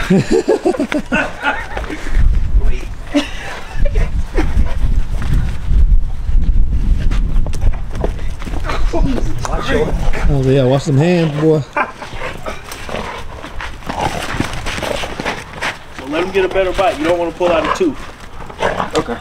Oh yeah, watch them hands, boy. So let him get a better bite. You don't want to pull out a tooth. Okay.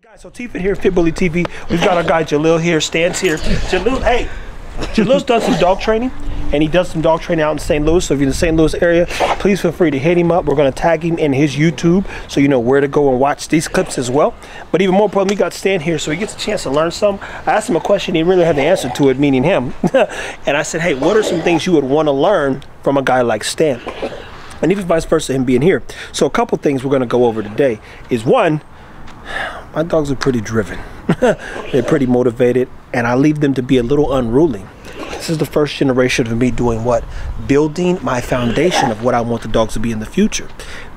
Guys, so T-Fit here, FitBully TV. We've got our guy Jalil here, Stan's here. Jalil, hey, Jalil's done some dog training, and he does some dog training out in St. Louis. So if you're in the St. Louis area, please feel free to hit him up. We're gonna tag him in his YouTube so you know where to go and watch these clips as well. But even more importantly, we got Stan here so he gets a chance to learn some. I asked him a question, he really had the answer to it, meaning him. And I said, hey, what are some things you would want to learn from a guy like Stan? And even vice versa, him being here. So a couple things we're gonna go over today is one, my dogs are pretty driven. They're pretty motivated, and I leave them to be a little unruly. This is the first generation of me doing what? Building my foundation of what I want the dogs to be in the future.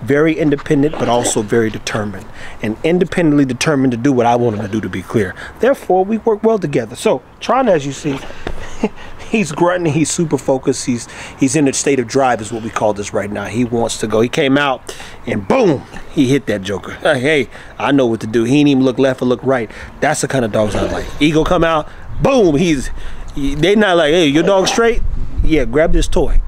Very independent, but also very determined. And independently determined to do what I want them to do, to be clear. Therefore, we work well together. So, Tron, as you see, he's grunting, he's super focused, he's in a state of drive is what we call this right now. He wants to go. He came out and boom, he hit that joker. Hey, I know what to do. He ain't even look left or look right. That's the kind of dogs I like. Ego come out, boom, they not like, hey, your dog straight? Yeah, grab this toy.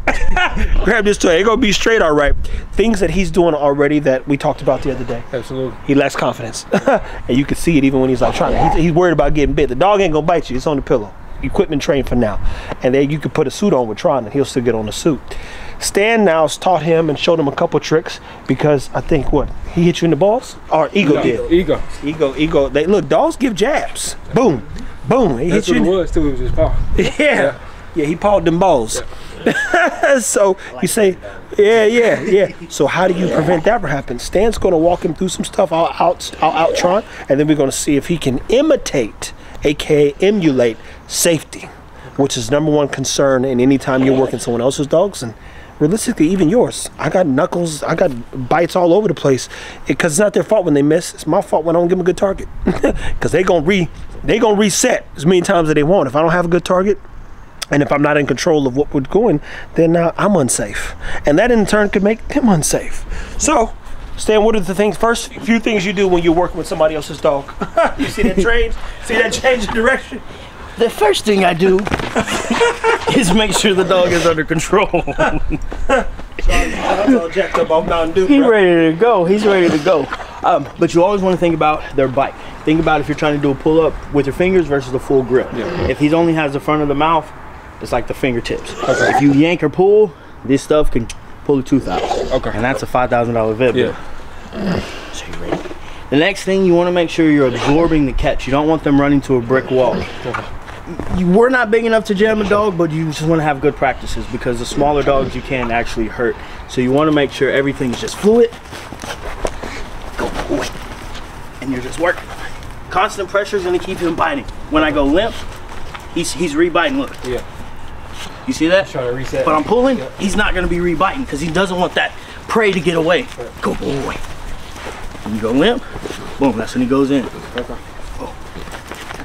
Grab this toy. They're gonna be straight, all right. Things that he's doing already that we talked about the other day. Absolutely. He lacks confidence. And you can see it even when he's like trying. He's worried about getting bit. The dog ain't gonna bite you. It's on the pillow. Equipment trained for now. And then you can put a suit on with Tron and he'll still get on the suit. Stan now's taught him and showed him a couple tricks because I think what? He hit you in the balls? Or Ego did? Ego. They look, dogs give jabs. Boom. Boom. He That's hit you. What it was too. It was just paw. Yeah. Yeah, he pawed them balls. Yeah. So you say, yeah. So how do you prevent that from happening? Stan's going to walk him through some stuff. I'll out Tron, and then we're going to see if he can imitate, aka emulate, safety, which is #1 concern in any time you're working someone else's dogs, and realistically even yours. I got knuckles, I got bites all over the place because it's not their fault when they miss. It's my fault when I don't give them a good target because they gonna reset as many times as they want. If I don't have a good target and if I'm not in control of what we're doing, then I'm unsafe, and that in turn could make them unsafe. So Stan, what are the few things you do when you're working with somebody else's dog? You see that change in direction? The first thing I do is make sure the dog is under control. all jacked up off Mountain Dew. He's ready to go. He's ready to go. But you always want to think about their bite. Think about if you're trying to do a pull-up with your fingers versus the full grip. Yeah. If he only has the front of the mouth, it's like the fingertips. Okay. If you yank or pull, this stuff can pull the tooth out. Okay. And that's a $5,000 vet bill. Yeah. So you ready? The next thing, you want to make sure you're absorbing the catch. You don't want them running to a brick wall. We're not big enough to jam a dog, but you just want to have good practices because the smaller dogs you can actually hurt. So you want to make sure everything's just fluid. Go forward. And you're just working. Constant pressure is going to keep him biting. When I go limp, he's re-biting. Look. Yeah. You see that? Trying to reset. But I'm pulling, he's not going to be re-biting because he doesn't want that prey to get away. Go boy. When you go limp, boom, that's when he goes in. Okay. Oh.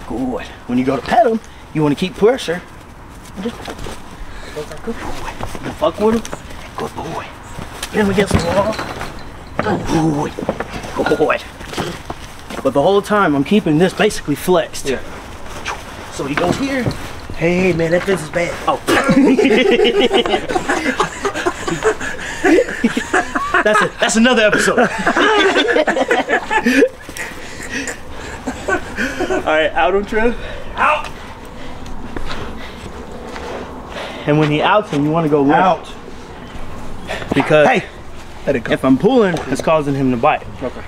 Good. When you go to pet him, you want to keep pressure. Just, good boy. You fuck with him? Good boy. Get him against the wall. Good boy. Good boy. But the whole time, I'm keeping this basically flexed. Yeah. So he goes here. Hey, man, that fence is bad. Oh. That's another episode. All right, out him, Trev. Out. And when he outs him, you want to go out. Because let it go. If I'm pulling, it's causing him to bite. Okay.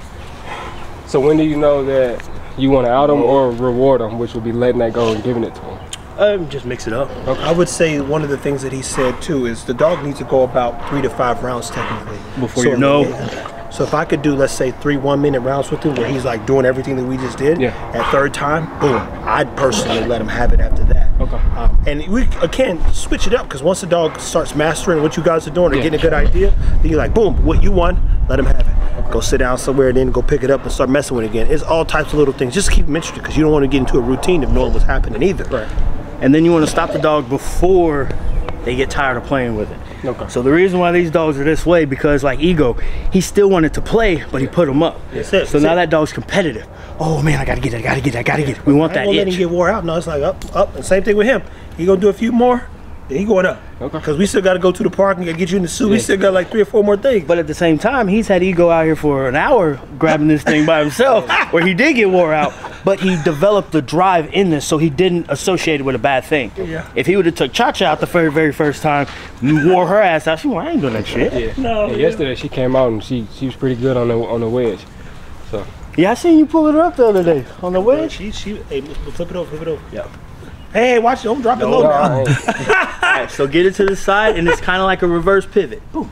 So when do you know that you want to out him or reward him, which would be letting that go and giving it to him? Just mix it up. Okay. I would say one of the things that he said too is the dog needs to go about 3 to 5 rounds technically. Before you know. So if I could do, let's say 3 1-minute rounds with him where he's like doing everything that we just did, at third time, boom, I'd personally let him have it after that. Okay. And we again switch it up because once the dog starts mastering what you guys are doing or getting a good idea, then you're like, boom, what you won, let him have it. Go sit down somewhere, and then go pick it up and start messing with it again. It's all types of little things. Just keep them interested because you don't want to get into a routine of knowing what's happening either. Right. And then you want to stop the dog before they get tired of playing with it. Okay. So the reason why these dogs are this way, because like Ego, he still wanted to play, but he put them up. So now that dog's competitive. Oh man, I gotta get it, I gotta get it, I gotta get it. We want that itch. Let him get wore out. No, it's like up. And same thing with him. He gonna do a few more, then he going up. Okay. Because we still gotta go to the park and get you in the suit. We still got like 3 or 4 more things. But at the same time, he's had Ego out here for an hour grabbing this thing by himself, where he did get wore out, but he developed the drive in this, so he didn't associate it with a bad thing. Yeah. If he would have took Cha-Cha out the very first time, you wore her ass out, she went, I ain't doing that shit. Yeah. No. Yeah, yesterday she came out and she was pretty good on the wedge. So. Yeah, I seen you pulling her up the other day on the wedge. Hey, flip it over. Yeah. Hey, watch it. Don't drop it low now. All right, so get it to the side, and it's kind of like a reverse pivot. Boom.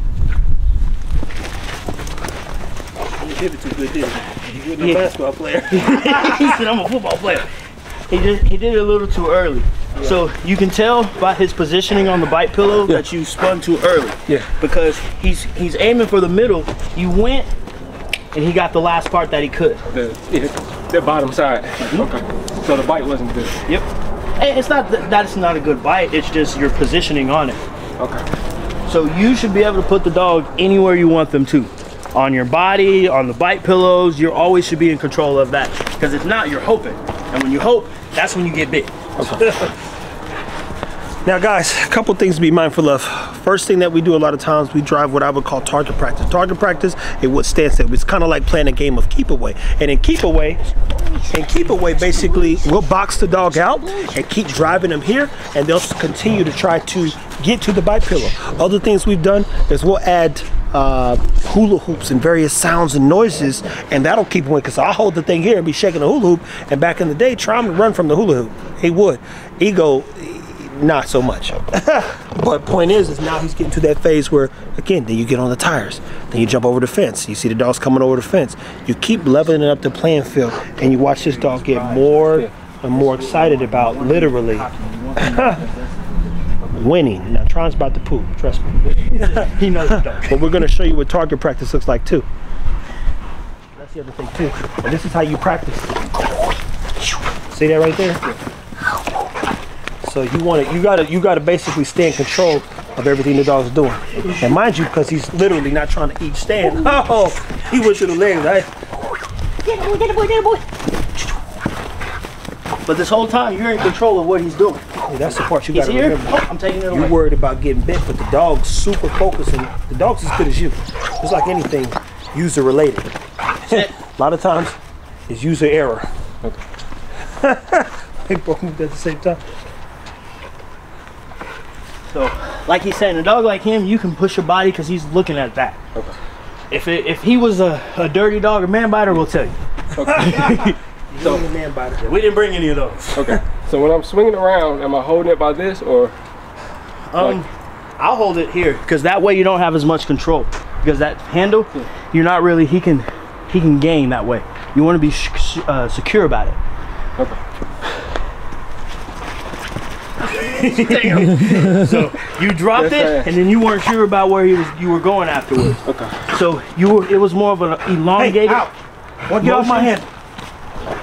You pivot too good, didn't you? You're a basketball player. He said, I'm a football player. He did it a little too early. Yeah. So you can tell by his positioning on the bite pillow that you spun too early. Yeah. Because he's aiming for the middle. You went, and he got the last part that he could. The bottom side. Okay. So the bite wasn't good. Yep. And it's not that's not a good bite. It's just your positioning on it. Okay. So you should be able to put the dog anywhere you want them to. On your body, on the bite pillows, you always should be in control of that. Because if not, you're hoping. And when you hope, that's when you get bit. Okay. Now guys, a couple things to be mindful of. First thing that we do a lot of times, we drive what I would call target practice. Target practice is what stands there. It's kind of like playing a game of keep away. And in keep away, basically we'll box the dog out and keep driving them here, and they'll continue to try to get to the bite pillow. Other things we've done is we'll add hula hoops and various sounds and noises, and that'll keep away, because I'll hold the thing here and be shaking the hula hoop, and back in the day, try him to run from the hula hoop. He would. Ego, not so much. But point is now he's getting to that phase where, again, then you get on the tires, then you jump over the fence, you see the dogs coming over the fence, you keep leveling up the playing field, and you watch this dog get more and more excited about literally winning. Now Tron's about to poop, trust me. He knows the dog. But we're going to show you what target practice looks like too. That's the other thing too. And this is how you practice. See that right there? So you gotta basically stay in control of everything the dog's doing. And mind you, because he's literally not trying to eat stand. Oh, he went to the legs, right? Get a boy. But this whole time you're in control of what he's doing. Yeah, that's the part you gotta remember. Oh, I'm taking it away. You're worried about getting bit, but the dog's super focused, and the dog's as good as you. It's like anything user related. A lot of times it's user error. Okay. They both moved at the same time. So, like he's saying, a dog like him, you can push your body because he's looking at that. Okay. If he was a dirty dog or man biter, we'll tell you. Okay. So, man biter. We didn't bring any of those. Okay. So when I'm swinging around, am I holding it by this or? I'll hold it here because that way you don't have as much control. Because that handle, you're not really. He can gain that way. You want to be secure about it. Okay. Damn. So you dropped it, and then you weren't sure about where you were going afterwards. Okay. So it was more of an elongated. Hey, get off my hand.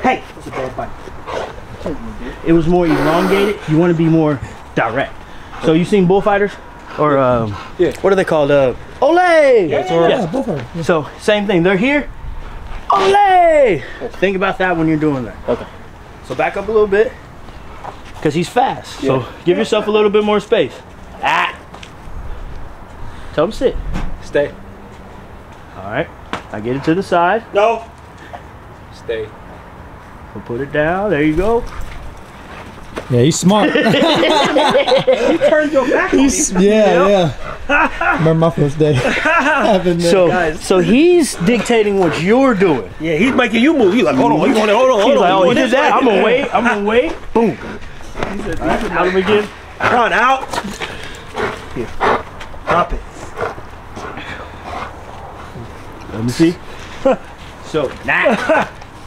Hey, that's a bad bite. It was more elongated. You want to be more direct. So you seen bullfighters, or what are they called? Ole. Yeah, bullfighter. So same thing. They're here. Ole. Think about that when you're doing that. Okay. So back up a little bit. Because he's fast, so give yourself a little bit more space. Tell him sit. Stay. All right, I get it to the side. No. Stay. We'll put it down, there you go. Yeah, he's smart. You turned your back on me. Yeah. Remember my first day. So he's dictating what you're doing. Yeah, he's making you move. He's like, hold on, He's like, oh, he did that. I'm gonna wait. Boom. Right, out of him again. Run out. Here. Drop it. Let me see. So,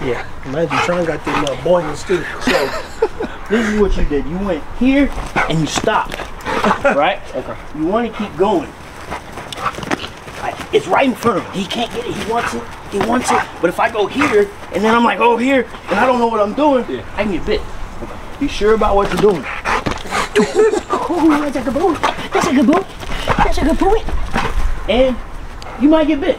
Yeah. Imagine Tron got them boingers too. So This is what you did. You went here and you stopped, right? Okay. You want to keep going. It's right in front of him. He can't get it. He wants it. He wants it. But if I go here and then I'm like, oh, here, and I don't know what I'm doing, I can get bit. Be sure about what you're doing. Oh, that's a good boy. That's a good boy. That's a good boy. And you might get bit.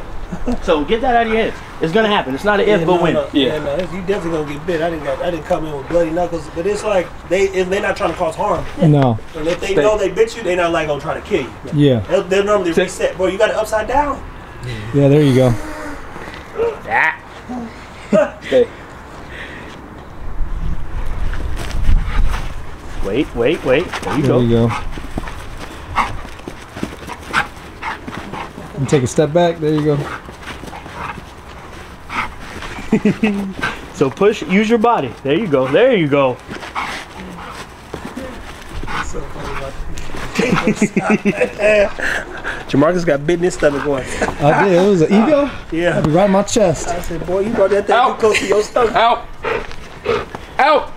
So get that out of your head. It's gonna happen. It's not an if, but when. Yeah, no, you definitely gonna get bit. I didn't come in with bloody knuckles, but it's like they're not trying to cause harm. No. And if they know they bit you, they're not like gonna try to kill you. Yeah. They'll normally reset. Bro, you got it upside down. Yeah, there you go. Stay. Wait. There you There go. you go. And take a step back. There you go. So push, use your body. There you go. There you go. So funny. Jamarcus got bit in his stomach once. I did. It was an ego. Yeah. I'd be right in my chest. I said, boy, you brought that thing too close to your stomach. Out. Out.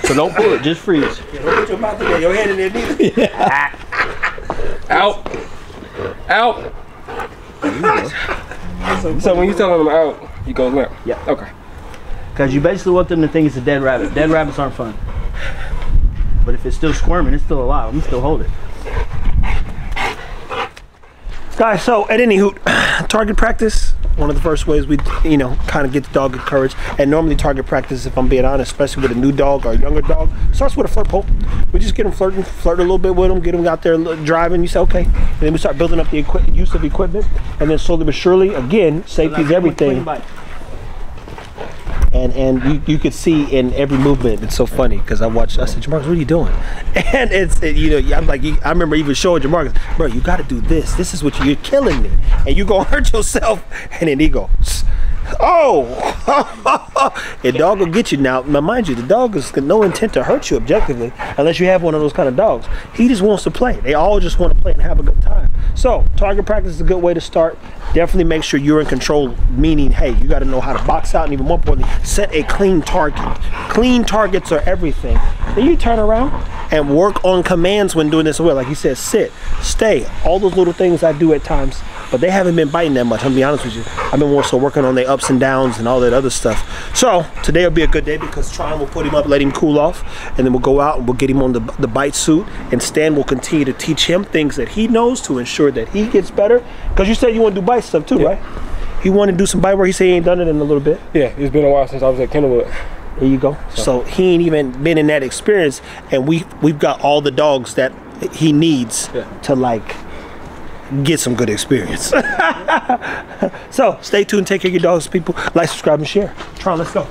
So don't pull it, just freeze. Yeah, don't put your mouth in there, your head in there neither. Yeah. Out. Out. So when you telling them out, you go limp. Yeah. Okay. Because you basically want them to think it's a dead rabbit. Dead rabbits aren't fun. But if it's still squirming, it's still alive. I'm still hold it. Guys, so at any hoot, target practice, one of the first ways we, kind of get the dog encouraged. And normally target practice, if I'm being honest, especially with a new dog or a younger dog, starts with a flirt pole. We just get them flirt a little bit with them, get them out there driving. You say, okay. And then we start building up the use of equipment. And then slowly but surely, again, safety is everything. And you could see in every movement. It's so funny because I said, Jamarcus, what are you doing? And I'm like, I remember even showing Jamarcus, bro, you got to do this. This is what you're killing me. And you gonna hurt yourself. And then he goes, oh, the dog will get you now. Now, mind you, the dog has no intent to hurt you objectively, unless you have one of those kind of dogs. He just wants to play. They all just want to play and have a good time. So target practice is a good way to start. Definitely make sure you're in control, meaning, hey, you got to know how to box out, and even more importantly, set a clean target. Clean targets are everything. Then you turn around and work on commands when doing this as well. Like he said, sit, stay, all those little things I do at times, but they haven't been biting that much. I'm gonna be honest with you. I've been more so working on their ups and downs and all that other stuff. So today will be a good day because Tron will put him up, let him cool off, and then we'll go out and we'll get him on the bite suit, and Stan will continue to teach him things that he knows to ensure that he gets better. Because you said you want to do bite stuff too, right? He want to do some bite work. He said he ain't done it in a little bit. Yeah, it's been a while since I was at Kennewood. There you go. So he ain't even been in that experience, and we've got all the dogs that he needs to like get some good experience. So stay tuned, take care of your dogs, people. Like, subscribe, and share. Tron, let's go.